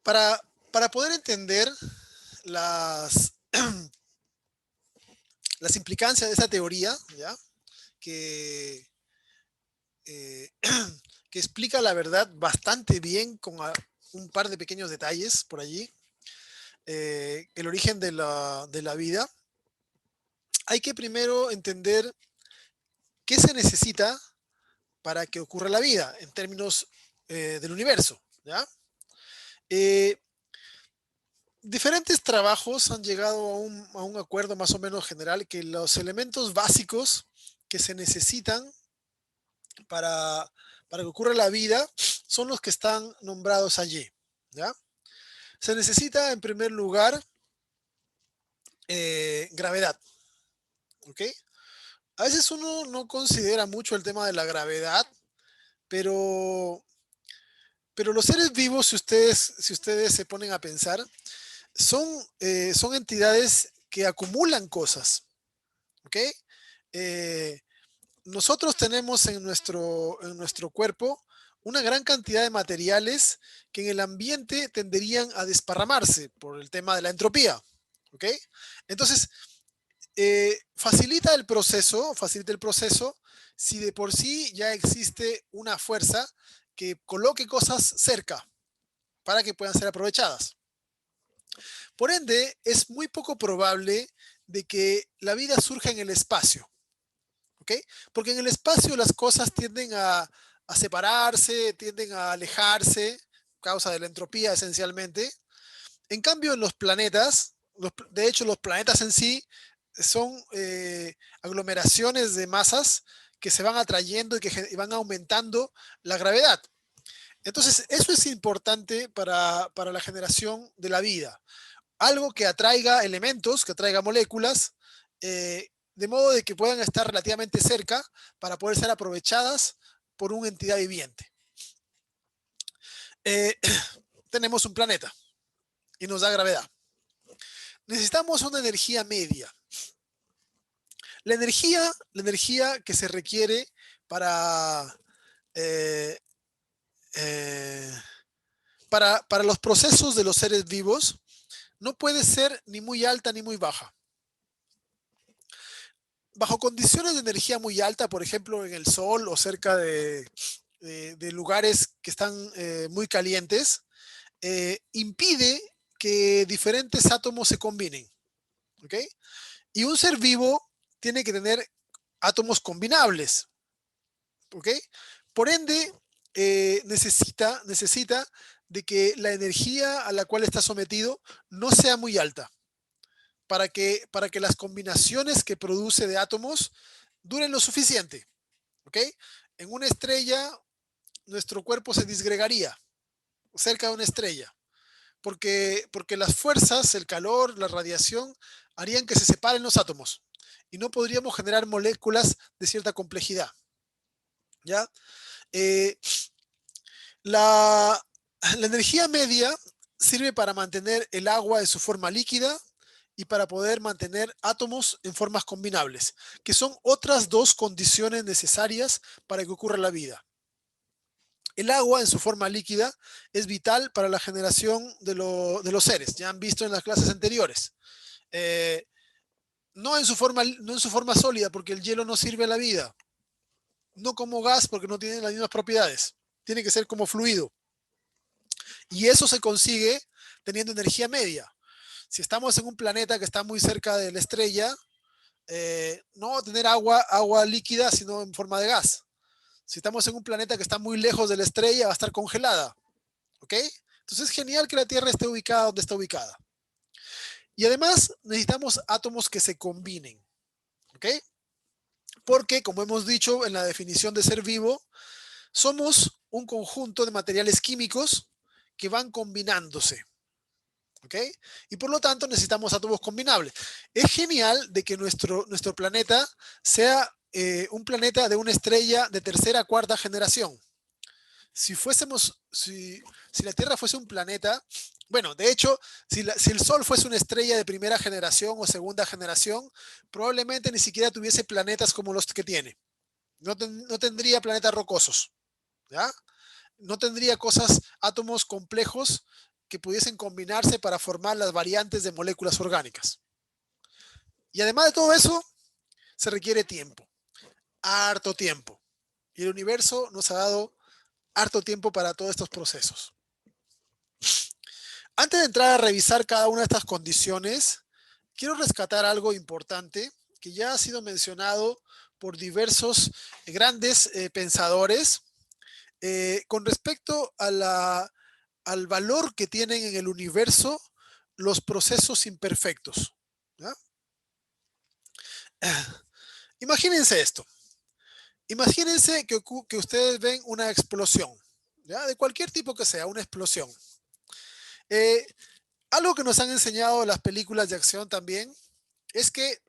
Para, para poder entender las, las implicancias de esa teoría, ¿ya? Que, eh, que explica la verdad bastante bien con un par de pequeños detalles por allí, el origen de la vida, hay que primero entender qué se necesita para que ocurra la vida en términos del universo, ¿ya? Eh, Diferentes trabajos han llegado a un acuerdo más o menos general que los elementos básicos que se necesitan para, para que ocurra la vida son los que están nombrados allí, ¿ya? Se necesita en primer lugar gravedad, ¿ok? A veces uno no considera mucho el tema de la gravedad, pero, pero los seres vivos, si ustedes se ponen a pensar, son, son entidades que acumulan cosas, ¿ok? Eh, Nosotros tenemos en nuestro cuerpo una gran cantidad de materiales que en el ambiente tenderían a desparramarse por el tema de la entropía, ¿ok? Entonces, facilita el proceso si de por sí ya existe una fuerza que coloque cosas cerca para que puedan ser aprovechadas. Por ende, es muy poco probable de que la vida surja en el espacio, ¿ok? Porque en el espacio las cosas tienden a separarse, tienden a alejarse, causa de la entropía esencialmente. En cambio, en los planetas, de hecho los planetas en sí son aglomeraciones de masas que se van atrayendo y van aumentando la gravedad. Entonces, eso es importante para la generación de la vida. Algo que atraiga elementos, que atraiga moléculas, de modo de que puedan estar relativamente cerca para poder ser aprovechadas por una entidad viviente. Eh, Tenemos un planeta y nos da gravedad. Necesitamos una energía media. La energía que se requiere para, eh, eh, para los procesos de los seres vivos no puede ser ni muy alta ni muy baja. Bajo condiciones de energía muy alta, por ejemplo, en el sol o cerca de lugares que están muy calientes, impide que diferentes átomos se combinen. ¿Ok? Y un ser vivo tiene que tener átomos combinables. ¿Ok? Por ende, necesita de que la energía a la cual está sometido no sea muy alta para que las combinaciones que produce de átomos duren lo suficiente. ¿Ok? En una estrella, nuestro cuerpo se disgregaría cerca de una estrella, porque las fuerzas, el calor, la radiación, harían que se separen los átomos y no podríamos generar moléculas de cierta complejidad. ¿Ya? Eh, la, la energía media sirve para mantener el agua en su forma líquida y para poder mantener átomos en formas combinables, que son otras dos condiciones necesarias para que ocurra la vida. El agua en su forma líquida es vital para la generación de los seres, ya han visto en las clases anteriores. Eh, no en su forma sólida, porque el hielo no sirve a la vida. No como gas, porque no tiene las mismas propiedades. Tiene que ser como fluido. Y eso se consigue teniendo energía media. Si estamos en un planeta que está muy cerca de la estrella, no va a tener agua líquida, sino en forma de gas. Si estamos en un planeta que está muy lejos de la estrella, va a estar congelada. ¿Ok? Entonces es genial que la Tierra esté ubicada donde está ubicada. Y además necesitamos átomos que se combinen. ¿Ok? Porque, como hemos dicho en la definición de ser vivo, somos un conjunto de materiales químicos que van combinándose. ¿Ok? Y por lo tanto necesitamos átomos combinables. Es genial de que nuestro planeta sea un planeta de una estrella de tercera, cuarta generación. Si la Tierra fuese un planeta, bueno, de hecho, si el Sol fuese una estrella de primera generación o segunda generación, probablemente ni siquiera tuviese planetas como los que tiene. No tendría planetas rocosos, ¿ya? No tendría átomos complejos que pudiesen combinarse para formar las variantes de moléculas orgánicas. Y además de todo eso, se requiere tiempo, harto tiempo. Y el universo nos ha dado harto tiempo para todos estos procesos. Antes de entrar a revisar cada una de estas condiciones, quiero rescatar algo importante que ya ha sido mencionado por diversos grandes pensadores con respecto a al valor que tienen en el universo los procesos imperfectos. ¿Ya? Imagínense esto. Imagínense que ustedes ven una explosión, ¿ya? De cualquier tipo que sea, una explosión. Eh, Algo que nos han enseñado las películas de acción también es que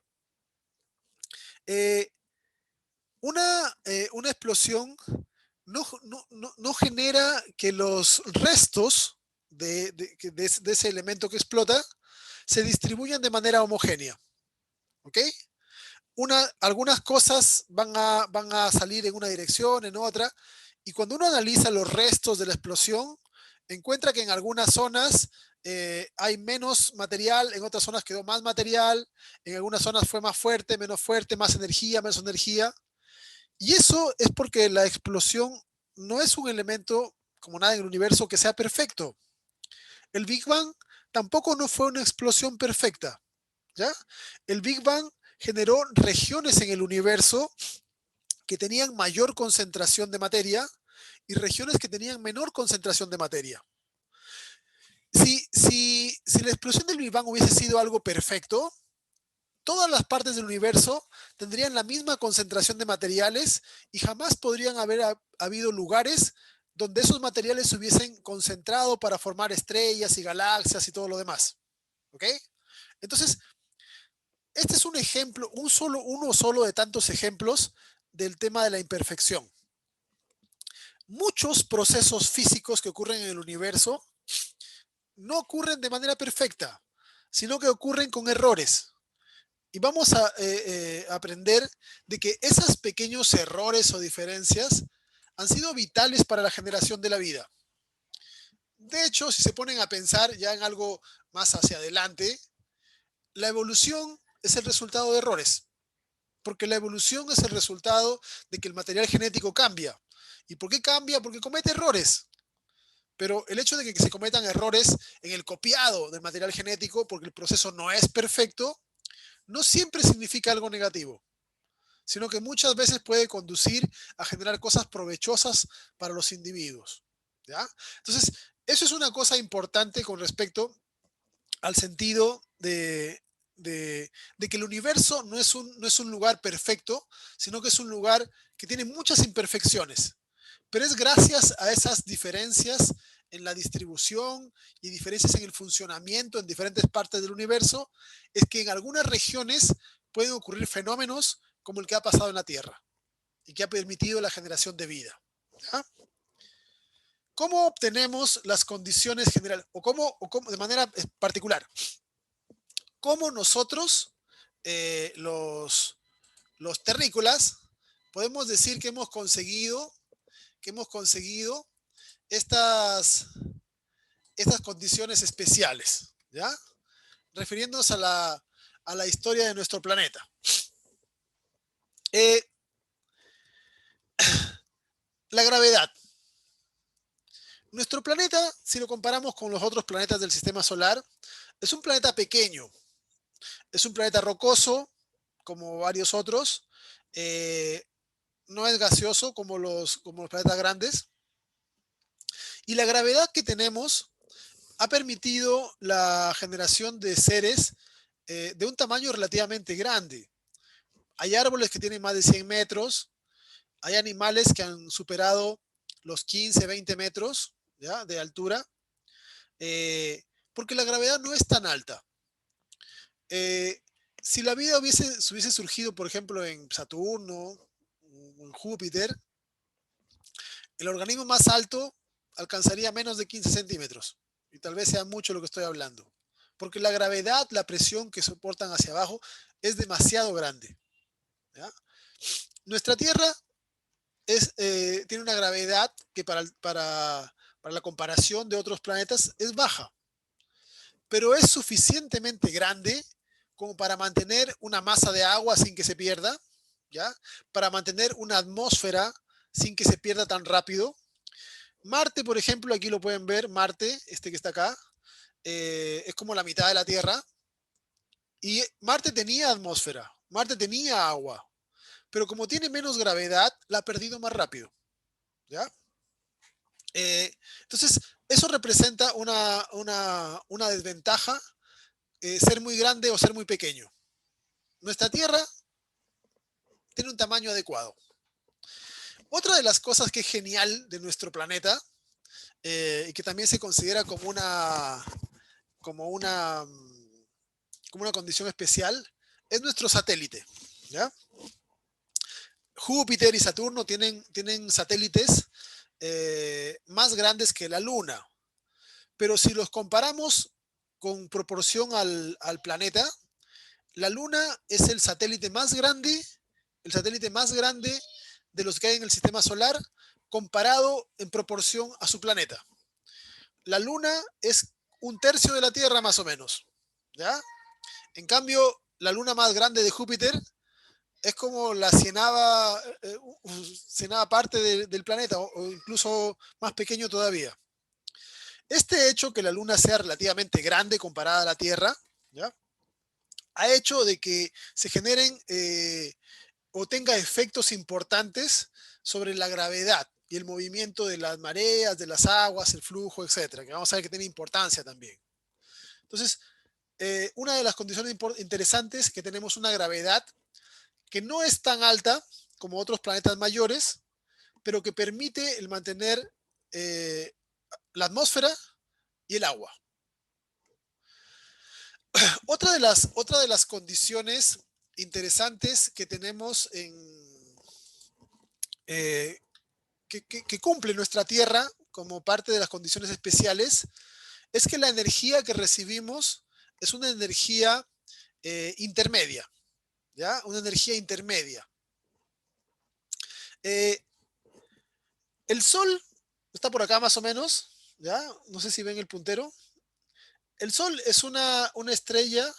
eh, una explosión no genera que los restos de ese elemento que explota se distribuyan de manera homogénea. ¿Ok? Algunas cosas van a salir en una dirección, en otra, y cuando uno analiza los restos de la explosión, encuentra que en algunas zonas hay menos material, en otras zonas quedó más material, en algunas zonas fue más fuerte, más energía, menos energía. Y eso es porque la explosión no es un elemento, como nada en el universo, que sea perfecto. El Big Bang tampoco no fue una explosión perfecta, ¿ya? El Big Bang generó regiones en el universo que tenían mayor concentración de materia y regiones que tenían menor concentración de materia. Si la explosión del Big Bang hubiese sido algo perfecto, todas las partes del universo tendrían la misma concentración de materiales y jamás podrían haber habido lugares donde esos materiales se hubiesen concentrado para formar estrellas y galaxias y todo lo demás. ¿Ok? Entonces, este es un ejemplo, uno solo de tantos ejemplos del tema de la imperfección. Muchos procesos físicos que ocurren en el universo no ocurren de manera perfecta, sino que ocurren con errores. Y vamos a aprender de que esos pequeños errores o diferencias han sido vitales para la generación de la vida. De hecho, si se ponen a pensar ya en algo más hacia adelante, la evolución es el resultado de errores, porque la evolución es el resultado de que el material genético cambia. ¿Y por qué cambia? Porque comete errores. Pero el hecho de que se cometan errores en el copiado del material genético, porque el proceso no es perfecto, no siempre significa algo negativo, sino que muchas veces puede conducir a generar cosas provechosas para los individuos. ¿Ya? Entonces, eso es una cosa importante con respecto al sentido de que el universo no es un lugar perfecto, sino que es un lugar que tiene muchas imperfecciones. Pero es gracias a esas diferencias en la distribución y diferencias en el funcionamiento en diferentes partes del universo, es que en algunas regiones pueden ocurrir fenómenos como el que ha pasado en la Tierra y que ha permitido la generación de vida. ¿Ya? ¿Cómo obtenemos las condiciones generales? O cómo, de manera particular, cómo nosotros, los terrícolas, podemos decir que hemos conseguido estas, estas condiciones especiales, ¿ya? Refiriéndonos a la historia de nuestro planeta. Eh, la gravedad. Nuestro planeta, si lo comparamos con los otros planetas del sistema solar, es un planeta pequeño, es un planeta rocoso, como varios otros, eh, no es gaseoso como los planetas grandes, y la gravedad que tenemos ha permitido la generación de seres de un tamaño relativamente grande. Hay árboles que tienen más de 100 metros, hay animales que han superado los 15, 20 metros, ¿ya?, de altura, eh, porque la gravedad no es tan alta. Eh, si la vida hubiese surgido, por ejemplo, en Saturno o en Júpiter, el organismo más alto alcanzaría menos de 15 centímetros. Y tal vez sea mucho lo que estoy hablando. Porque la gravedad, la presión que soportan hacia abajo es demasiado grande. ¿Ya? Nuestra Tierra tiene una gravedad que para la comparación de otros planetas es baja. pero es suficientemente grande como para mantener una masa de agua sin que se pierda, ¿ya? Para mantener una atmósfera sin que se pierda tan rápido. Marte, por ejemplo, aquí lo pueden ver, Marte, este que está acá, es como la mitad de la Tierra, y Marte tenía atmósfera, Marte tenía agua, pero como tiene menos gravedad, la ha perdido más rápido, ¿ya? Eh, entonces, eso representa una desventaja, ser muy grande o ser muy pequeño. Nuestra Tierra tiene un tamaño adecuado. Otra de las cosas que es genial de nuestro planeta, y que también se considera como una, como una condición especial, es nuestro satélite, ¿ya? Júpiter y Saturno tienen satélites más grandes que la Luna, pero si los comparamos con proporción al planeta, la Luna es el satélite más grande de los que hay en el sistema solar, comparado en proporción a su planeta. La Luna es un tercio de la Tierra más o menos, ¿ya? En cambio, la luna más grande de Júpiter es como la cienava parte del planeta, o incluso más pequeño todavía. Este hecho, que la luna sea relativamente grande comparada a la Tierra, ¿ya?, ha hecho de que se generen o tenga efectos importantes sobre la gravedad y el movimiento de las mareas, de las aguas, el flujo, etcétera, que vamos a ver que tiene importancia también. Entonces, una de las condiciones interesantes es que tenemos una gravedad que no es tan alta como otros planetas mayores, pero que permite el mantener eh, la atmósfera y el agua. Otra de las condiciones interesantes que tenemos eh, que cumple nuestra Tierra como parte de las condiciones especiales es que la energía que recibimos es una energía intermedia, ¿ya? Una energía intermedia. Eh, el Sol está por acá más o menos, ¿ya? No sé si ven el puntero. El Sol es una estrella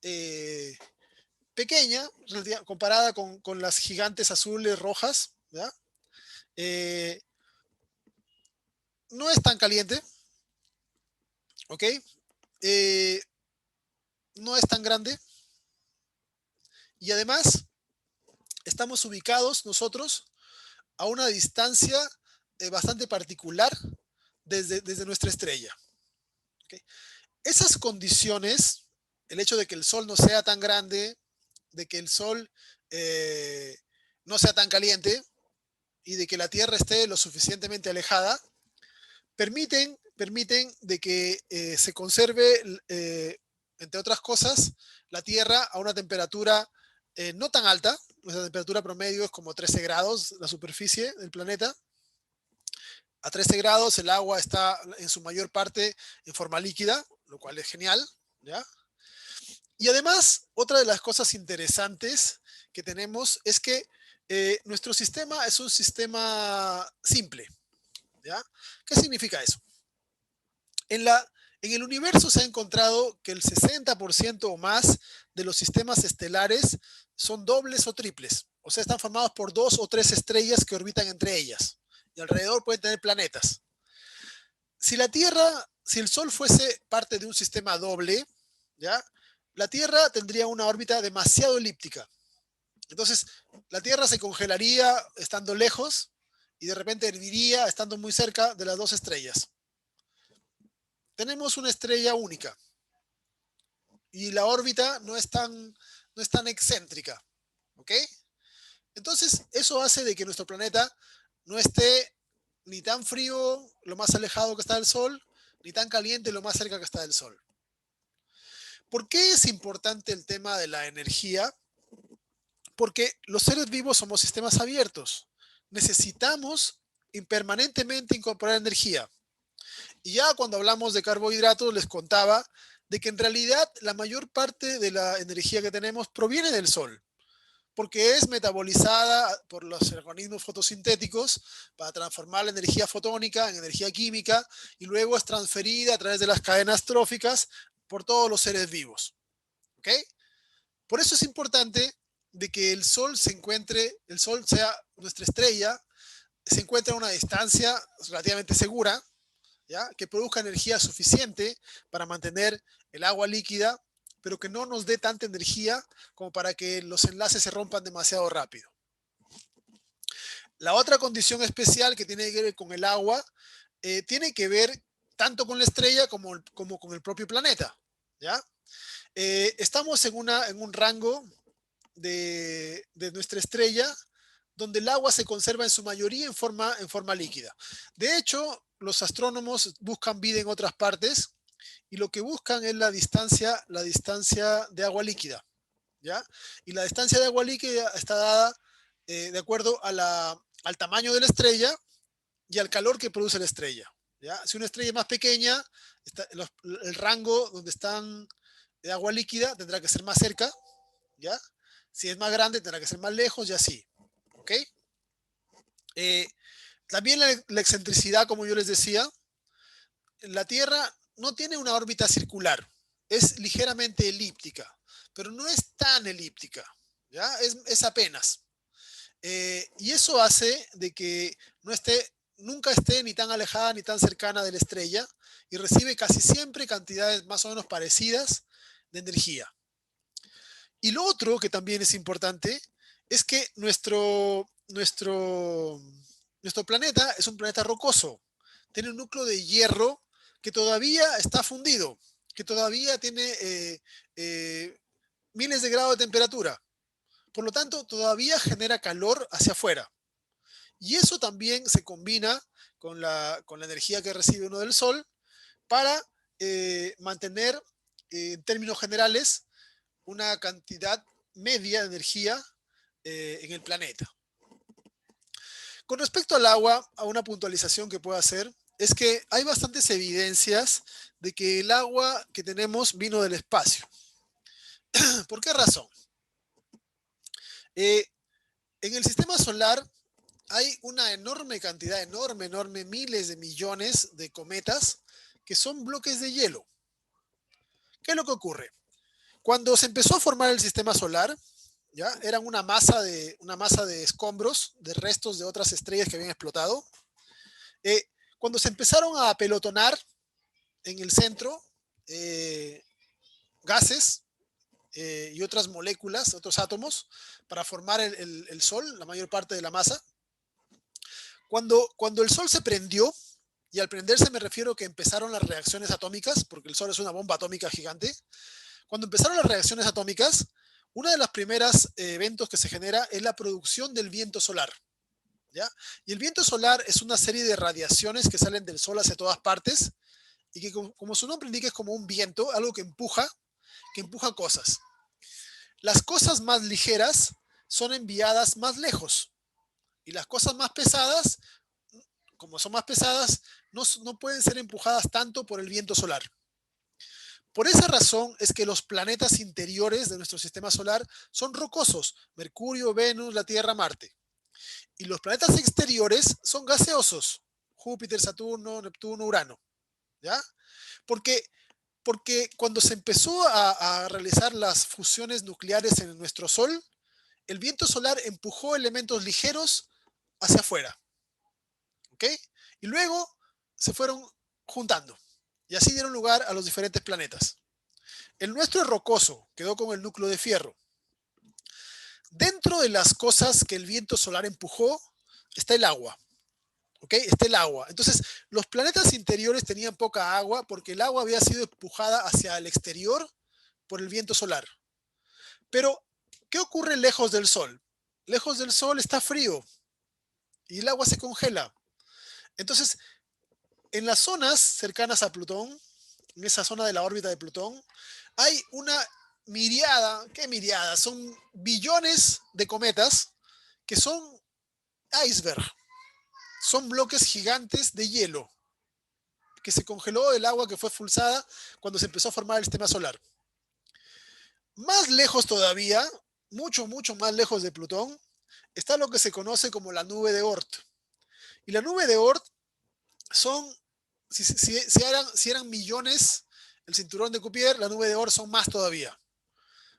eh, pequeña comparada con las gigantes azules, rojas, ¿ya? Eh, no es tan caliente, ¿ok? Eh, no es tan grande y además estamos ubicados nosotros a una distancia bastante particular desde nuestra estrella, ¿ok? Esas condiciones, el hecho de que el Sol no sea tan grande, de que el Sol eh, no sea tan caliente y de que la Tierra esté lo suficientemente alejada, permiten de que se conserve, entre otras cosas, la Tierra a una temperatura no tan alta. Nuestra temperatura promedio es como 13 grados, la superficie del planeta. A 13 grados el agua está en su mayor parte en forma líquida, lo cual es genial, ¿ya? Y además, otra de las cosas interesantes que tenemos es que nuestro sistema es un sistema simple, ¿ya? ¿Qué significa eso? En, la, en el universo se ha encontrado que el 60% o más de los sistemas estelares son dobles o triples, o sea, están formados por 2 o 3 estrellas que orbitan entre ellas y alrededor pueden tener planetas. Si la Tierra, si el Sol fuese parte de un sistema doble, ¿ya?, la Tierra tendría una órbita demasiado elíptica. Entonces, la Tierra se congelaría estando lejos y de repente herviría estando muy cerca de las 2 estrellas. Tenemos una estrella única y la órbita no es tan excéntrica, ¿ok? Entonces, eso hace de que nuestro planeta no esté ni tan frío, lo más alejado que está del Sol, ni tan caliente, lo más cerca que está del Sol. ¿Por qué es importante el tema de la energía? Porque los seres vivos somos sistemas abiertos. Necesitamos permanentemente incorporar energía. Y ya cuando hablamos de carbohidratos les contaba de que en realidad la mayor parte de la energía que tenemos proviene del Sol, porque es metabolizada por los organismos fotosintéticos para transformar la energía fotónica en energía química y luego es transferida a través de las cadenas tróficas por todos los seres vivos. ¿Ok? Por eso es importante de que el Sol sea nuestra estrella, se encuentre a una distancia relativamente segura, ¿ya? Que produzca energía suficiente para mantener el agua líquida, pero que no nos dé tanta energía como para que los enlaces se rompan demasiado rápido. La otra condición especial que tiene que ver con el agua tiene que ver tanto con la estrella como con el propio planeta. ¿Ya? Estamos en un rango de nuestra estrella donde el agua se conserva en su mayoría en forma líquida. De hecho, los astrónomos buscan vida en otras partes y lo que buscan es la distancia de agua líquida. ¿Ya? Y la distancia de agua líquida está dada de acuerdo al tamaño de la estrella y al calor que produce la estrella. ¿Ya? Si una estrella es más pequeña, el rango donde están de agua líquida tendrá que ser más cerca, ¿ya? Si es más grande, tendrá que ser más lejos y así. ¿Ok? Eh, También la excentricidad, como yo les decía, la Tierra no tiene una órbita circular, es ligeramente elíptica, pero no es tan elíptica, ¿ya? Es apenas. Y eso hace de que nunca esté ni tan alejada ni tan cercana de la estrella y recibe casi siempre cantidades más o menos parecidas de energía. Y lo otro que también es importante es que nuestro planeta es un planeta rocoso. Tiene un núcleo de hierro que todavía está fundido, que todavía tiene eh, miles de grados de temperatura. Por lo tanto, todavía genera calor hacia afuera. Y eso también se combina con la energía que recibe uno del Sol para mantener, en términos generales, una cantidad media de energía en el planeta. Con respecto al agua, a una puntualización que puedo hacer es que hay bastantes evidencias de que el agua que tenemos vino del espacio. ¿Por qué razón? Eh, en el sistema solar hay una enorme cantidad, enorme, miles de millones de cometas que son bloques de hielo. ¿Qué es lo que ocurre? Cuando se empezó a formar el sistema solar, ¿ya? Eran una masa de escombros, de restos de otras estrellas que habían explotado. Eh, Cuando se empezaron a apelotonar en el centro, eh, gases y otras moléculas, otros átomos, para formar el Sol, la mayor parte de la masa. Cuando el Sol se prendió, y al prenderse me refiero que empezaron las reacciones atómicas, porque el Sol es una bomba atómica gigante. Cuando empezaron las reacciones atómicas, uno de los primeros eventos que se genera es la producción del viento solar. ¿Ya? Y el viento solar es una serie de radiaciones que salen del Sol hacia todas partes y que, como su nombre indica, es como un viento, algo que empuja cosas. Las cosas más ligeras son enviadas más lejos y las cosas más pesadas, como son más pesadas, no pueden ser empujadas tanto por el viento solar. Por esa razón es que los planetas interiores de nuestro sistema solar son rocosos: Mercurio, Venus, la Tierra, Marte. Y los planetas exteriores son gaseosos: Júpiter, Saturno, Neptuno, Urano. ¿Ya? Porque, porque cuando se empezó a realizar las fusiones nucleares en nuestro Sol, el viento solar empujó elementos ligeros hacia afuera. ¿Ok? Y luego se fueron juntando. Y así dieron lugar a los diferentes planetas. El nuestro es rocoso, quedó con el núcleo de fierro. Dentro de las cosas que el viento solar empujó está el agua. ¿Ok? Está el agua. Entonces, los planetas interiores tenían poca agua porque el agua había sido empujada hacia el exterior por el viento solar. Pero, ¿qué ocurre lejos del Sol? Lejos del Sol está frío y el agua se congela. Entonces, en las zonas cercanas a Plutón, en esa zona de la órbita de Plutón, hay una miriada, ¿qué miriada? Son billones de cometas que son iceberg, son bloques gigantes de hielo que se congeló el agua que fue expulsada cuando se empezó a formar el sistema solar. Más lejos todavía, mucho más lejos de Plutón, está lo que se conoce como la nube de Oort. Y la nube de Oort son, si eran millones el cinturón de Cuvier, la nube de Oort son más todavía.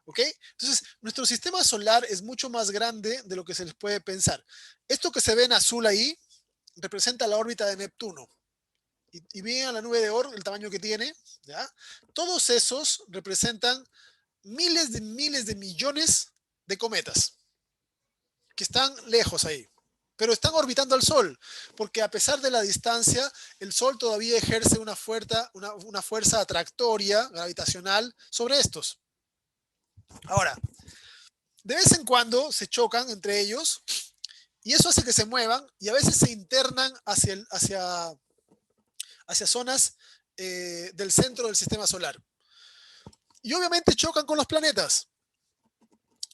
¿Ok? Entonces, nuestro sistema solar es mucho más grande de lo que se les puede pensar. Esto que se ve en azul ahí representa la órbita de Neptuno. Y vean la nube de Oort, el tamaño que tiene, ¿ya? Todos esos representan miles de millones de cometas que están lejos ahí, pero están orbitando al Sol, porque a pesar de la distancia, el Sol todavía ejerce una fuerza atractoria gravitacional sobre estos. Ahora, de vez en cuando se chocan entre ellos y eso hace que se muevan y a veces se internan hacia zonas del centro del sistema solar. Y obviamente chocan con los planetas.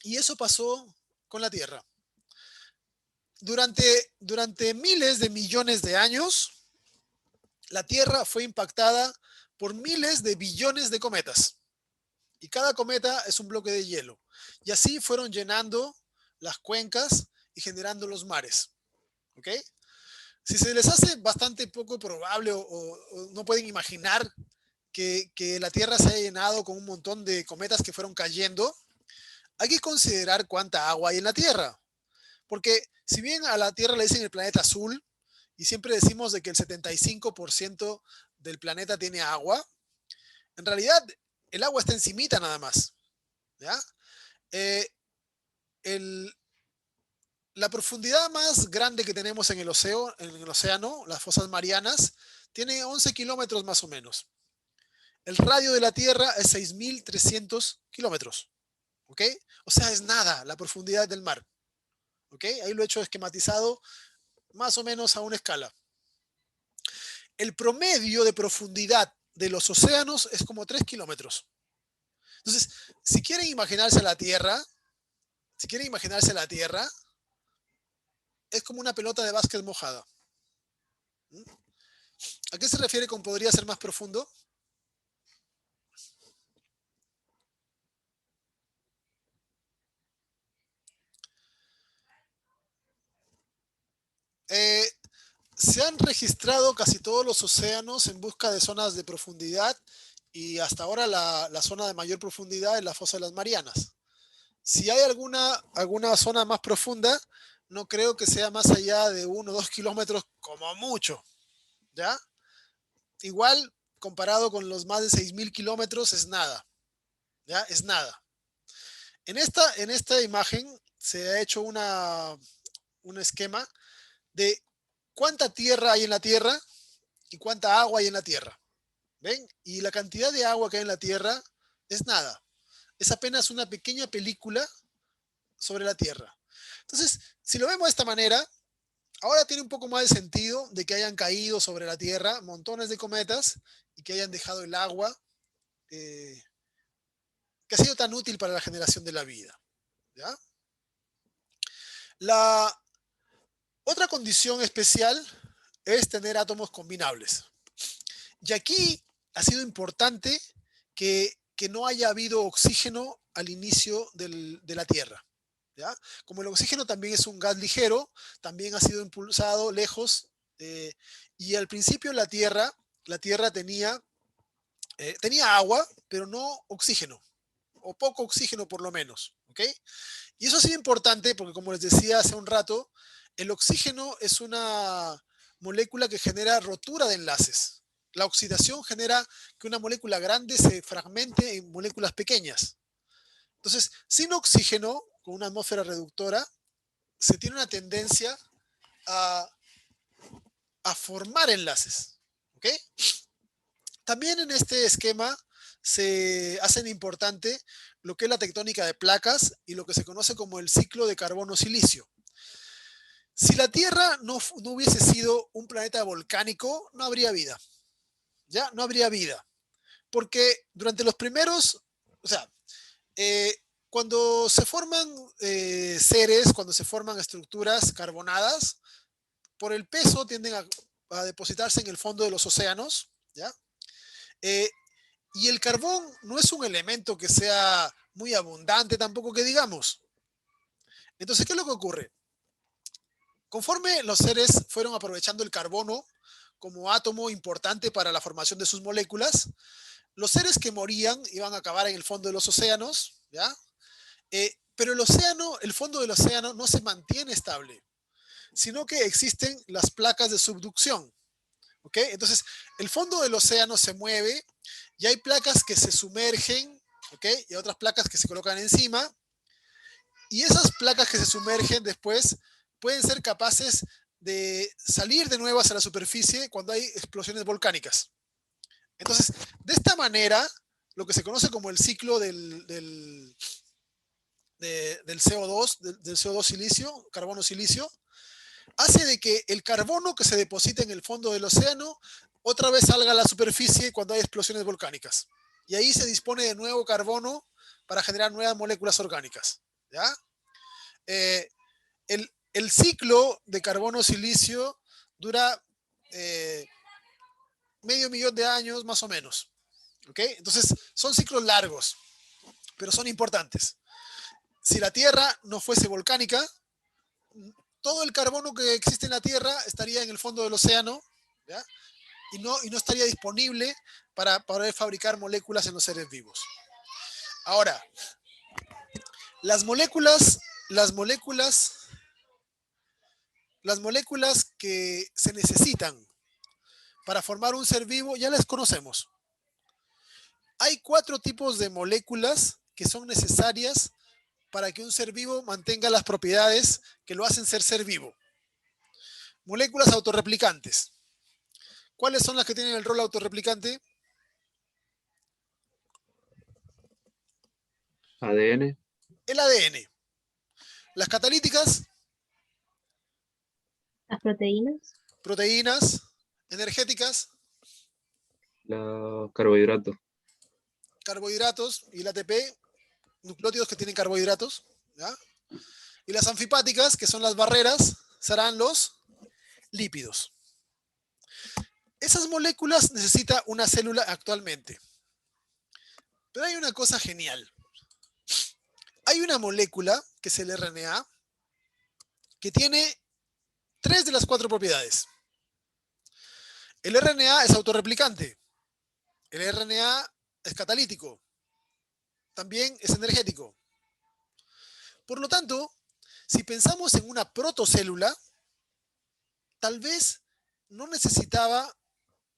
Y eso pasó con la Tierra. Durante miles de millones de años, la Tierra fue impactada por miles de billones de cometas. Y cada cometa es un bloque de hielo. Y así fueron llenando las cuencas y generando los mares. ¿Ok? Si se les hace bastante poco probable o no pueden imaginar que la Tierra se haya llenado con un montón de cometas que fueron cayendo, hay que considerar cuánta agua hay en la Tierra. Porque si bien a la Tierra le dicen el planeta azul, y siempre decimos de que el 75% del planeta tiene agua, en realidad el agua está encimita nada más. ¿Ya? Eh, el, la profundidad más grande que tenemos en el océano, las fosas marianas, tiene 11 kilómetros más o menos. El radio de la Tierra es 6.300 kilómetros. ¿Ok? O sea, es nada la profundidad del mar. ¿Ok? Ahí lo he hecho esquematizado más o menos a una escala. El promedio de profundidad de los océanos es como 3 kilómetros. Entonces, si quieren imaginarse la Tierra, si quieren imaginarse la Tierra, es como una pelota de básquet mojada. ¿A qué se refiere con podría ser más profundo? Eh, Se han registrado casi todos los océanos en busca de zonas de profundidad y hasta ahora la zona de mayor profundidad es la fosa de las Marianas. Si hay alguna zona más profunda, no creo que sea más allá de 1 o 2 kilómetros como mucho, ¿ya? Igual, comparado con los más de 6.000 kilómetros, es nada, ¿ya? Es nada. En esta imagen se ha hecho un esquema de cuánta tierra hay en la Tierra y cuánta agua hay en la Tierra. ¿Ven? Y la cantidad de agua que hay en la Tierra es nada. Es apenas una pequeña película sobre la Tierra. Entonces, si lo vemos de esta manera, ahora tiene un poco más de sentido de que hayan caído sobre la Tierra montones de cometas y que hayan dejado el agua eh, que ha sido tan útil para la generación de la vida. ¿Ya? La otra condición especial es tener átomos combinables. Y aquí ha sido importante que no haya habido oxígeno al inicio de la Tierra. ¿Ya? Como el oxígeno también es un gas ligero, también ha sido impulsado lejos y al principio la Tierra tenía agua, pero no oxígeno, o poco oxígeno por lo menos. ¿Ok? Y eso ha sido importante porque, como les decía hace un rato, el oxígeno es una molécula que genera rotura de enlaces. La oxidación genera que una molécula grande se fragmente en moléculas pequeñas. Entonces, sin oxígeno, con una atmósfera reductora, se tiene una tendencia a, a formar enlaces. ¿Ok? También en este esquema se hacen importante lo que es la tectónica de placas y lo que se conoce como el ciclo de carbono-silicio. Si la Tierra no hubiese sido un planeta volcánico, no habría vida. ¿Ya? No habría vida. Porque durante los primeros, o sea, eh, cuando se forman seres, cuando se forman estructuras carbonadas, por el peso tienden a depositarse en el fondo de los océanos, ¿ya? Eh, y el carbón no es un elemento que sea muy abundante tampoco que digamos. Entonces, ¿qué es lo que ocurre? Conforme los seres fueron aprovechando el carbono como átomo importante para la formación de sus moléculas, Los seres que morían iban a acabar en el fondo de los océanos, ¿ya? Pero el fondo del océano no se mantiene estable, sino que existen las placas de subducción, ¿ok? Entonces, el fondo del océano se mueve y hay placas que se sumergen, ¿ok? Y otras placas que se colocan encima, y esas placas que se sumergen después pueden ser capaces de salir de nuevo hacia la superficie cuando hay explosiones volcánicas. Entonces, de esta manera, lo que se conoce como el ciclo del CO2, del CO2 silicio, carbono silicio, hace de que el carbono que se deposita en el fondo del océano otra vez salga a la superficie cuando hay explosiones volcánicas. Y ahí se dispone de nuevo carbono para generar nuevas moléculas orgánicas. ¿Ya? El ciclo de carbono silicio dura medio millón de años más o menos. ¿Okay? Entonces, son ciclos largos, pero son importantes. Si la Tierra no fuese volcánica, todo el carbono que existe en la Tierra estaría en el fondo del océano, ¿ya? Y no estaría disponible para poder fabricar moléculas en los seres vivos. Ahora, las moléculas, las moléculas, las moléculas que se necesitan para formar un ser vivo ya las conocemos. Hay 4 tipos de moléculas que son necesarias para que un ser vivo mantenga las propiedades que lo hacen ser vivo. Moléculas autorreplicantes. ¿Cuáles son las que tienen el rol autorreplicante? ADN, El ADN. Las catalíticas, Las proteínas, proteínas, energéticas, los carbohidratos, carbohidratos y el ATP, nucleótidos que tienen carbohidratos, ¿ya? Y las anfipáticas, que son las barreras, serán los lípidos. Esas moléculas necesita una célula actualmente. Pero hay una cosa genial. Hay una molécula, que es el RNA, que tiene 3 de las 4 propiedades. El RNA es autorreplicante. El RNA es catalítico. También es energético. Por lo tanto, si pensamos en una protocélula, tal vez no necesitaba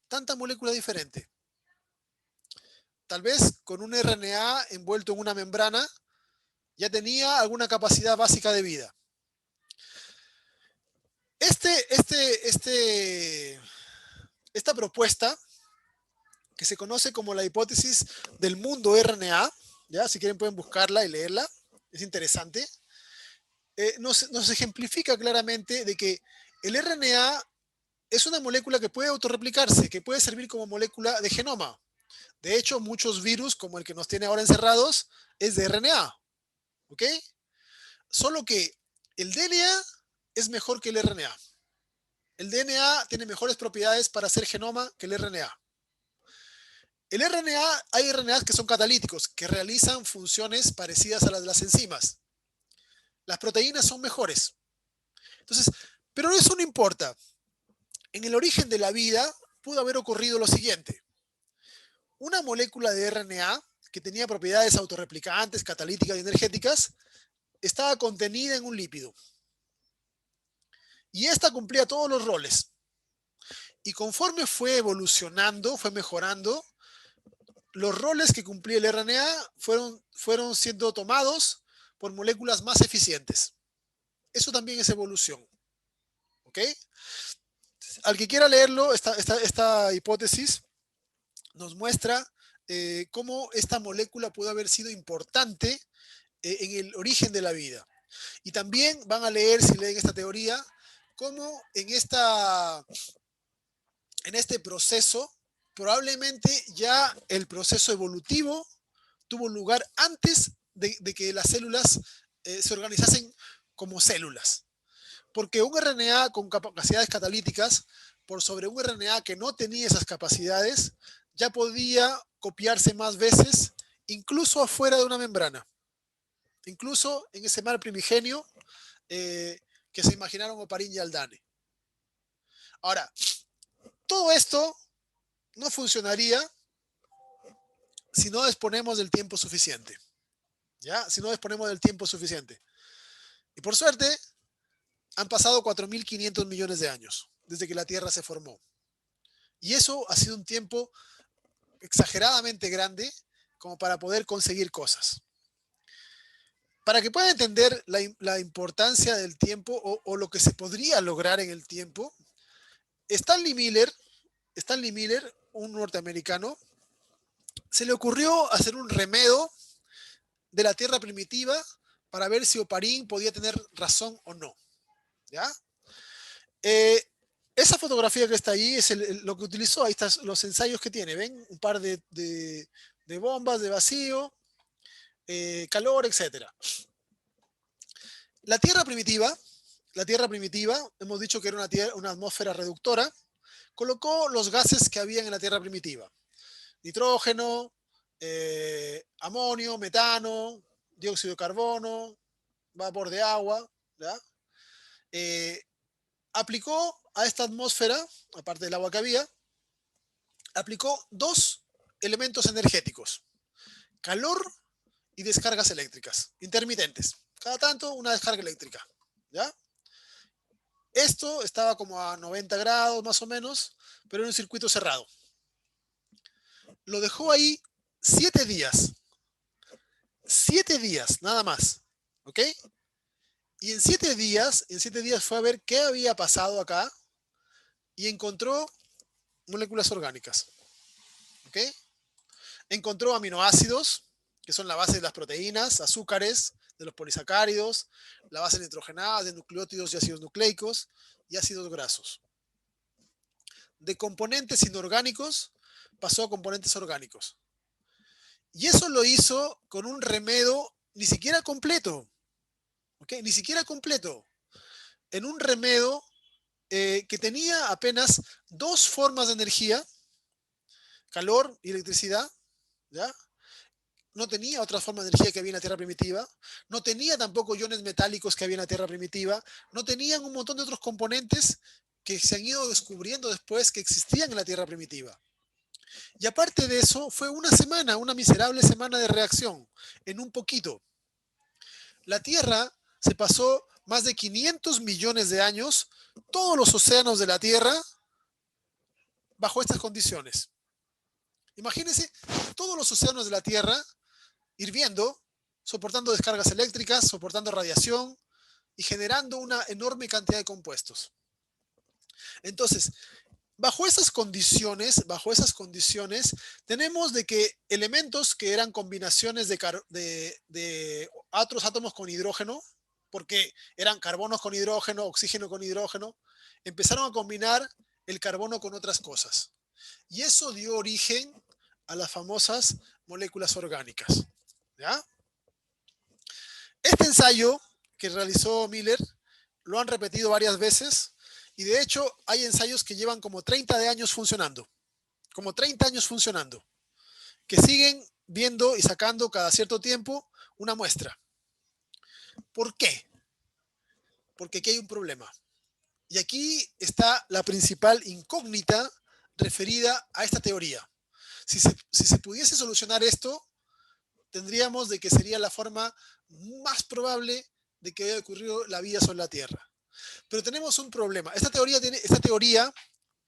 tanta molécula diferente. Tal vez con un RNA envuelto en una membrana ya tenía alguna capacidad básica de vida. Esta propuesta, que se conoce como la hipótesis del mundo RNA, ¿ya? Si quieren pueden buscarla y leerla, es interesante, nos ejemplifica claramente de que el RNA es una molécula que puede autorreplicarse, que puede servir como molécula de genoma. De hecho, muchos virus, como el que nos tiene ahora encerrados, es de RNA. ¿Ok? Solo que el DNA es mejor que el RNA. El DNA tiene mejores propiedades para hacer genoma que el RNA. El RNA, hay RNAs que son catalíticos, que realizan funciones parecidas a las de las enzimas. Las proteínas son mejores. Entonces, pero eso no importa. En el origen de la vida pudo haber ocurrido lo siguiente. Una molécula de RNA que tenía propiedades autorreplicantes, catalíticas y energéticas, estaba contenida en un lípido. Y esta cumplía todos los roles. Y conforme fue evolucionando, fue mejorando, los roles que cumplía el RNA fueron siendo tomados por moléculas más eficientes. Eso también es evolución. ¿Ok? Al que quiera leerlo, esta hipótesis nos muestra cómo esta molécula pudo haber sido importante en el origen de la vida. Y también van a leer, si leen esta teoría, cómo en este proceso, probablemente ya el proceso evolutivo tuvo lugar antes de que las células se organizasen como células. Porque un RNA con capacidades catalíticas, por sobre un RNA que no tenía esas capacidades, ya podía copiarse más veces, incluso afuera de una membrana. Incluso en ese mar primigenio que se imaginaron Oparín y Aldane. Ahora, todo esto no funcionaría si no disponemos del tiempo suficiente. ¿Ya? Si no disponemos del tiempo suficiente. Y por suerte, han pasado 4.500 millones de años desde que la Tierra se formó. Y eso ha sido un tiempo exageradamente grande como para poder conseguir cosas. Para que puedan entender la importancia del tiempo o lo que se podría lograr en el tiempo, Stanley Miller, un norteamericano, se le ocurrió hacer un remedo de la Tierra primitiva para ver si Oparín podía tener razón o no. ¿Ya? Eh, esa fotografía que está ahí es lo que utilizó. Ahí están los ensayos que tiene. ¿Ven? Un par de bombas de vacío, calor, etc. La Tierra primitiva, hemos dicho que era una atmósfera reductora, colocó los gases que había en la Tierra primitiva. Nitrógeno, amonio, metano, dióxido de carbono, vapor de agua. ¿Ya? Aplicó a esta atmósfera, aparte del agua que había, aplicó dos elementos energéticos: calor y descargas eléctricas, intermitentes. Cada tanto una descarga eléctrica. ¿Ya? Esto estaba como a 90 grados más o menos, pero en un circuito cerrado. Lo dejó ahí 7 días. 7 días, nada más. ¿Ok? Y en 7 días fue a ver qué había pasado acá y encontró moléculas orgánicas. ¿Ok? Encontró aminoácidos, que son la base de las proteínas, azúcares, de los polisacáridos, la base nitrogenada de nucleótidos y ácidos nucleicos y ácidos grasos. De componentes inorgánicos pasó a componentes orgánicos. Y eso lo hizo con un remedio ni siquiera completo. ¿Ok? Ni siquiera completo. En un remedio que tenía apenas dos formas de energía, calor y electricidad, ¿ya? No tenía otra forma de energía que había en la Tierra primitiva, no tenía tampoco iones metálicos que había en la Tierra primitiva, no tenían un montón de otros componentes que se han ido descubriendo después que existían en la Tierra primitiva. Y aparte de eso, fue una miserable semana de reacción, en un poquito. La Tierra se pasó más de 500 millones de años, todos los océanos de la Tierra, bajo estas condiciones. Imagínense todos los océanos de la Tierra hirviendo, soportando descargas eléctricas, soportando radiación y generando una enorme cantidad de compuestos. Entonces, bajo esas condiciones, tenemos de que elementos que eran combinaciones de otros átomos con hidrógeno, porque eran carbonos con hidrógeno, oxígeno con hidrógeno, empezaron a combinar el carbono con otras cosas. Y eso dio origen a las famosas moléculas orgánicas. ¿Ya? Este ensayo que realizó Miller lo han repetido varias veces y de hecho hay ensayos que llevan como 30 años funcionando, que siguen viendo y sacando cada cierto tiempo una muestra. ¿Por qué? Porque aquí hay un problema. Y aquí está la principal incógnita referida a esta teoría. Si se pudiese solucionar esto, tendríamos de que sería la forma más probable de que haya ocurrido la vida sobre la Tierra. Pero tenemos un problema. Esta teoría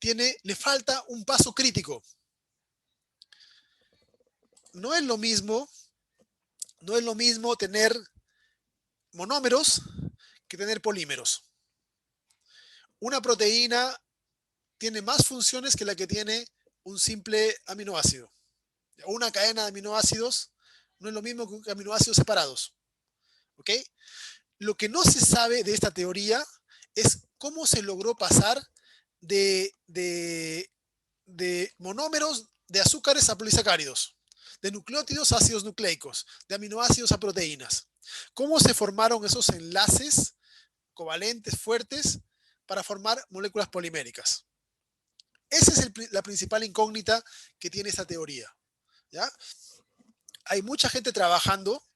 le falta un paso crítico. No es lo mismo tener monómeros que tener polímeros. Una proteína tiene más funciones que la que tiene un simple aminoácido. Una cadena de aminoácidos no es lo mismo que aminoácidos separados. ¿Ok? Lo que no se sabe de esta teoría es cómo se logró pasar de monómeros de azúcares a polisacáridos, de nucleótidos a ácidos nucleicos, de aminoácidos a proteínas. ¿Cómo se formaron esos enlaces covalentes fuertes para formar moléculas poliméricas? Esa es la principal incógnita que tiene esta teoría. ¿Ya? Hay mucha gente trabajando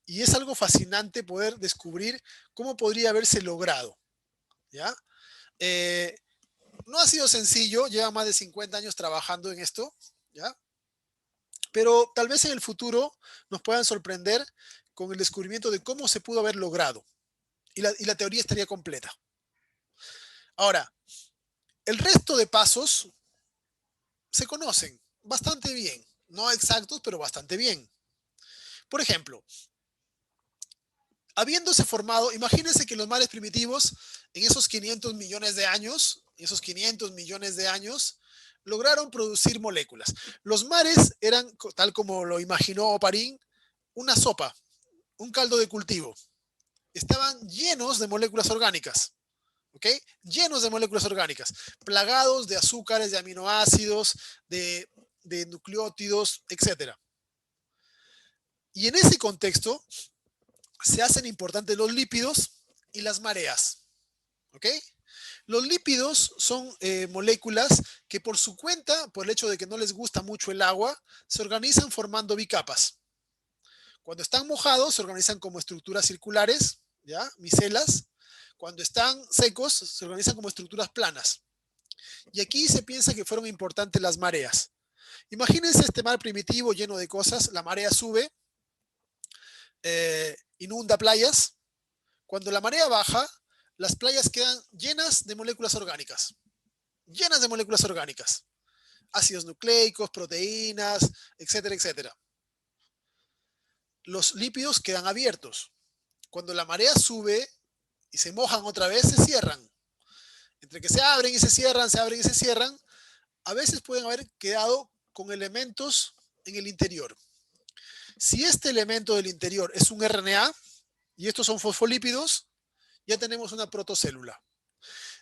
y es algo fascinante poder descubrir cómo podría haberse logrado. ¿Ya? No ha sido sencillo, lleva más de 50 años trabajando en esto, ¿ya? pero tal vez en el futuro nos puedan sorprender con el descubrimiento de cómo se pudo haber logrado y la teoría estaría completa. Ahora, el resto de pasos se conocen bastante bien, no exactos, pero bastante bien. Por ejemplo, habiéndose formado, imagínense que los mares primitivos en esos 500 millones de años, lograron producir moléculas. Los mares eran, tal como lo imaginó Oparín, una sopa, un caldo de cultivo. Estaban llenos de moléculas orgánicas, ¿ok? Llenos de moléculas orgánicas, plagados de azúcares, de aminoácidos, de nucleótidos, etcétera. Y en ese contexto se hacen importantes los lípidos y las mareas, ¿ok? Los lípidos son moléculas que por su cuenta, por el hecho de que no les gusta mucho el agua, se organizan formando bicapas. Cuando están mojados, se organizan como estructuras circulares, ¿ya? Micelas. Cuando están secos, se organizan como estructuras planas. Y aquí se piensa que fueron importantes las mareas. Imagínense este mar primitivo lleno de cosas, la marea sube, inunda playas. Cuando la marea baja, las playas quedan llenas de moléculas orgánicas. Llenas de moléculas orgánicas. Ácidos nucleicos, proteínas, etcétera, etcétera. Los lípidos quedan abiertos. Cuando la marea sube y se mojan otra vez, se cierran. Entre que se abren y se cierran, se abren y se cierran, a veces pueden haber quedado con elementos en el interior. Si este elemento del interior es un RNA y estos son fosfolípidos, ya tenemos una protocélula.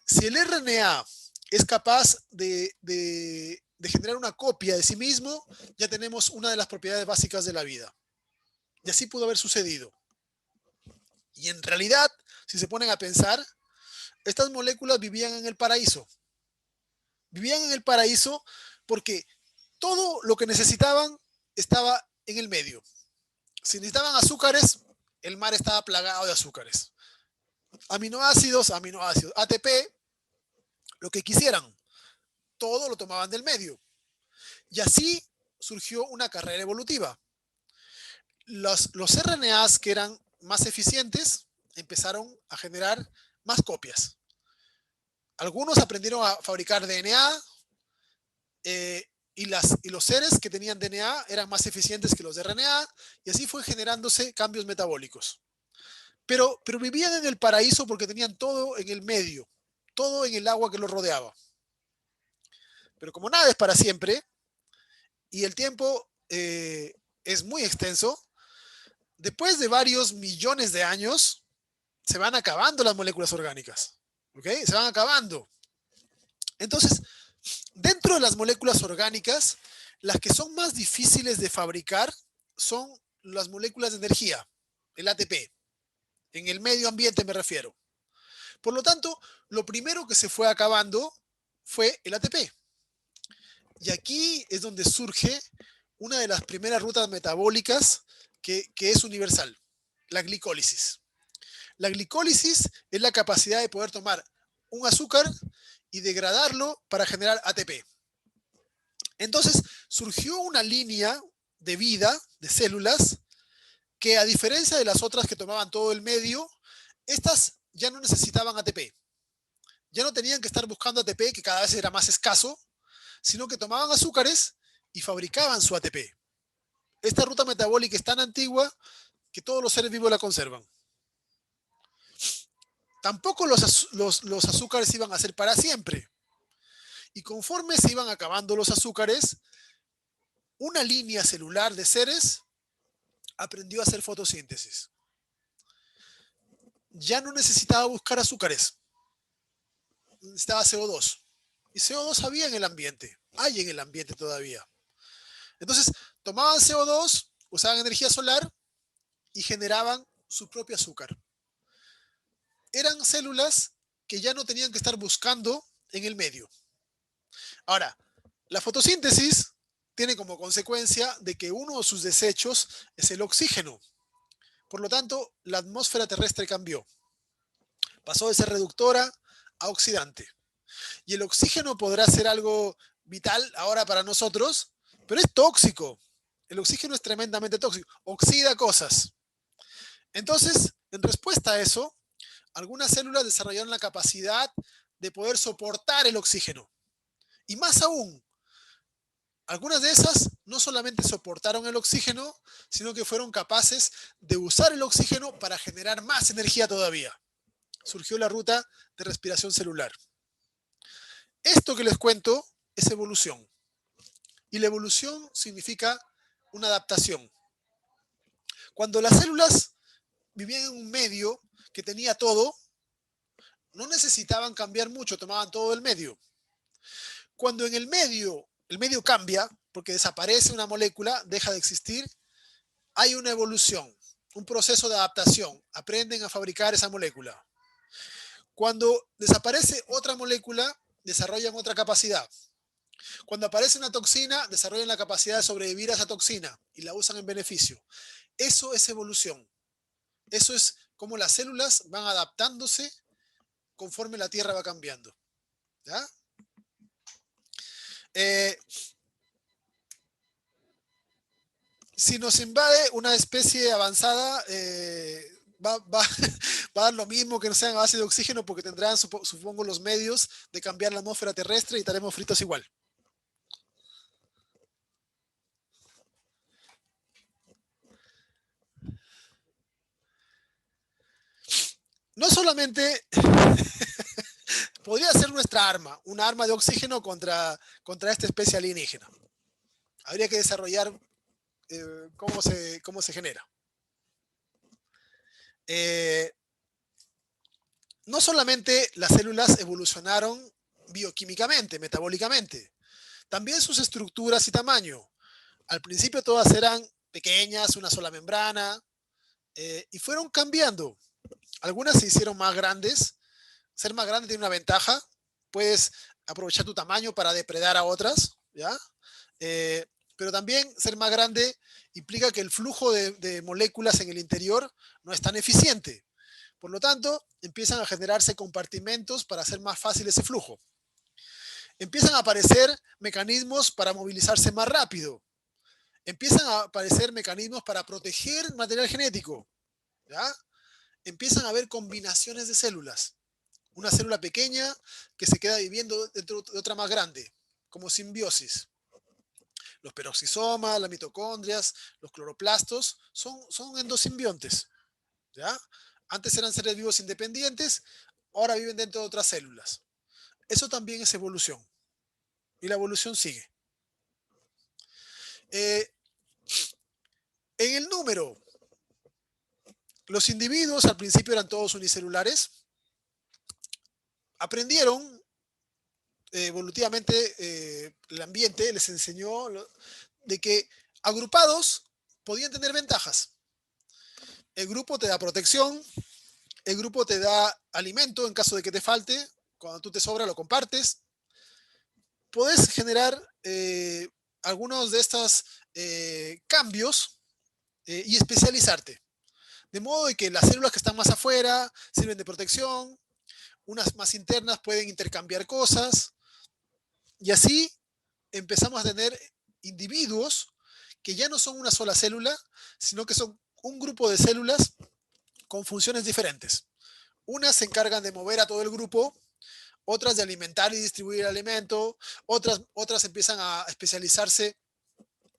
Si el RNA es capaz de generar una copia de sí mismo, ya tenemos una de las propiedades básicas de la vida. Y así pudo haber sucedido. Y en realidad, si se ponen a pensar, estas moléculas vivían en el paraíso. Vivían en el paraíso porque todo lo que necesitaban estaba en el medio. Si necesitaban azúcares, el mar estaba plagado de azúcares. Aminoácidos, aminoácidos. ATP, lo que quisieran. Todo lo tomaban del medio. Y así surgió una carrera evolutiva. Los RNAs que eran más eficientes empezaron a generar más copias. Algunos aprendieron a fabricar DNA y los seres que tenían DNA eran más eficientes que los de RNA y así fue generándose cambios metabólicos. Pero vivían en el paraíso porque tenían todo en el medio, todo en el agua que los rodeaba. Pero como nada es para siempre y el tiempo es muy extenso, después de varios millones de años se van acabando las moléculas orgánicas. ¿Ok? Se van acabando. Entonces, dentro de las moléculas orgánicas, las que son más difíciles de fabricar son las moléculas de energía, el ATP. En el medio ambiente me refiero. Por lo tanto, lo primero que se fue acabando fue el ATP. Y aquí es donde surge una de las primeras rutas metabólicas que es universal, la glicólisis. La glicólisis es la capacidad de poder tomar un azúcar y degradarlo para generar ATP. Entonces surgió una línea de vida de células que, a diferencia de las otras que tomaban todo el medio, estas ya no necesitaban ATP. Ya no tenían que estar buscando ATP, que cada vez era más escaso, sino que tomaban azúcares y fabricaban su ATP. Esta ruta metabólica es tan antigua que todos los seres vivos la conservan. Tampoco los azúcares iban a ser para siempre. Y conforme se iban acabando los azúcares, una línea celular de seres aprendió a hacer fotosíntesis. Ya no necesitaba buscar azúcares. Necesitaba CO2. Y CO2 había en el ambiente. Hay en el ambiente todavía. Entonces, tomaban CO2, usaban energía solar y generaban su propio azúcar. Eran células que ya no tenían que estar buscando en el medio. Ahora, la fotosíntesis tiene como consecuencia de que uno de sus desechos es el oxígeno. Por lo tanto, la atmósfera terrestre cambió. Pasó de ser reductora a oxidante. Y el oxígeno podrá ser algo vital ahora para nosotros, pero es tóxico. El oxígeno es tremendamente tóxico, oxida cosas. Entonces, en respuesta a eso, algunas células desarrollaron la capacidad de poder soportar el oxígeno. Y más aún, algunas de esas no solamente soportaron el oxígeno, sino que fueron capaces de usar el oxígeno para generar más energía todavía. Surgió la ruta de respiración celular. Esto que les cuento es evolución. Y la evolución significa una adaptación. Cuando las células vivían en un medio que tenía todo, no necesitaban cambiar mucho, tomaban todo el medio. Cuando en el medio cambia, porque desaparece una molécula, deja de existir, hay una evolución, un proceso de adaptación. Aprenden a fabricar esa molécula. Cuando desaparece otra molécula, desarrollan otra capacidad. Cuando aparece una toxina, desarrollan la capacidad de sobrevivir a esa toxina y la usan en beneficio. Eso es evolución. Eso es cómo las células van adaptándose conforme la Tierra va cambiando. ¿Ya? Si nos invade una especie avanzada, va a dar lo mismo que no sean a base de oxígeno porque tendrán, supongo, los medios de cambiar la atmósfera terrestre y estaremos fritos igual. No solamente podría ser nuestra arma, una arma de oxígeno contra esta especie alienígena. Habría que desarrollar cómo se genera. No solamente las células evolucionaron bioquímicamente, metabólicamente, también sus estructuras y tamaño. Al principio todas eran pequeñas, una sola membrana, y fueron cambiando. Algunas se hicieron más grandes. Ser más grande tiene una ventaja. Puedes aprovechar tu tamaño para depredar a otras, ¿ya? Pero también ser más grande implica que el flujo de moléculas en el interior no es tan eficiente. Por lo tanto, empiezan a generarse compartimentos para hacer más fácil ese flujo. Empiezan a aparecer mecanismos para movilizarse más rápido. Empiezan a aparecer mecanismos para proteger material genético. ¿Ya? Empiezan a haber combinaciones de células. Una célula pequeña que se queda viviendo dentro de otra más grande, como simbiosis. Los peroxisomas, las mitocondrias, los cloroplastos son endosimbiontes. ¿Ya? Antes eran seres vivos independientes, ahora viven dentro de otras células. Eso también es evolución. Y la evolución sigue. En el número, los individuos al principio eran todos unicelulares. Aprendieron evolutivamente, el ambiente les enseñó de que agrupados podían tener ventajas. El grupo te da protección, el grupo te da alimento en caso de que te falte, cuando tú te sobra lo compartes. Puedes generar algunos de estos cambios y especializarte. De modo de que las células que están más afuera sirven de protección, unas más internas pueden intercambiar cosas, y así empezamos a tener individuos que ya no son una sola célula, sino que son un grupo de células con funciones diferentes. Unas se encargan de mover a todo el grupo, otras de alimentar y distribuir el alimento, otras empiezan a especializarse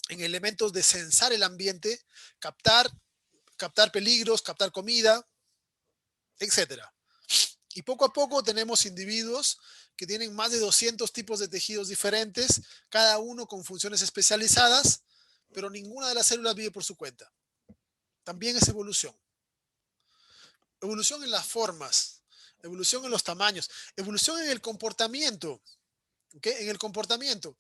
en elementos de sensar el ambiente, captar peligros, captar comida, etcétera. Y poco a poco tenemos individuos que tienen más de 200 tipos de tejidos diferentes, cada uno con funciones especializadas, pero ninguna de las células vive por su cuenta. También es evolución. Evolución en las formas, evolución en los tamaños, evolución en el comportamiento. ¿Okay? En el comportamiento.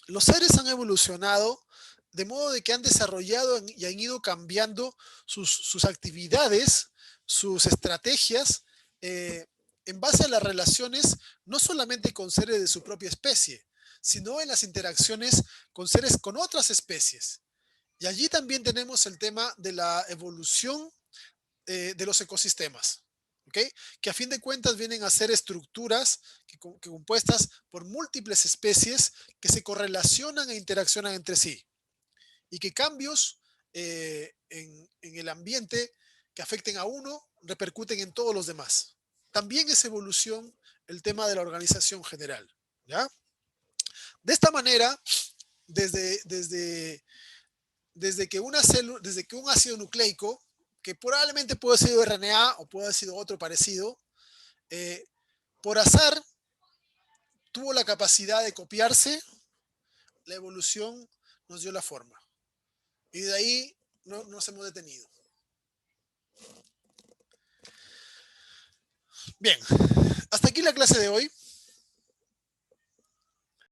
Los seres han evolucionado de modo de que han desarrollado y han ido cambiando sus actividades, sus estrategias, en base a las relaciones no solamente con seres de su propia especie, sino en las interacciones con seres con otras especies. Y allí también tenemos el tema de la evolución de los ecosistemas, ¿okay? Que a fin de cuentas vienen a ser estructuras que compuestas por múltiples especies que se correlacionan e interaccionan entre sí. y que cambios en el ambiente que afecten a uno repercuten en todos los demás. También es evolución el tema de la organización general, ¿ya? De esta manera, desde, desde, desde que un ácido nucleico, que probablemente puede haber sido RNA o puede haber sido otro parecido, eh, por azar tuvo la capacidad de copiarse, la evolución nos dio la forma. Y de ahí no nos hemos detenido. Bien, hasta aquí la clase de hoy.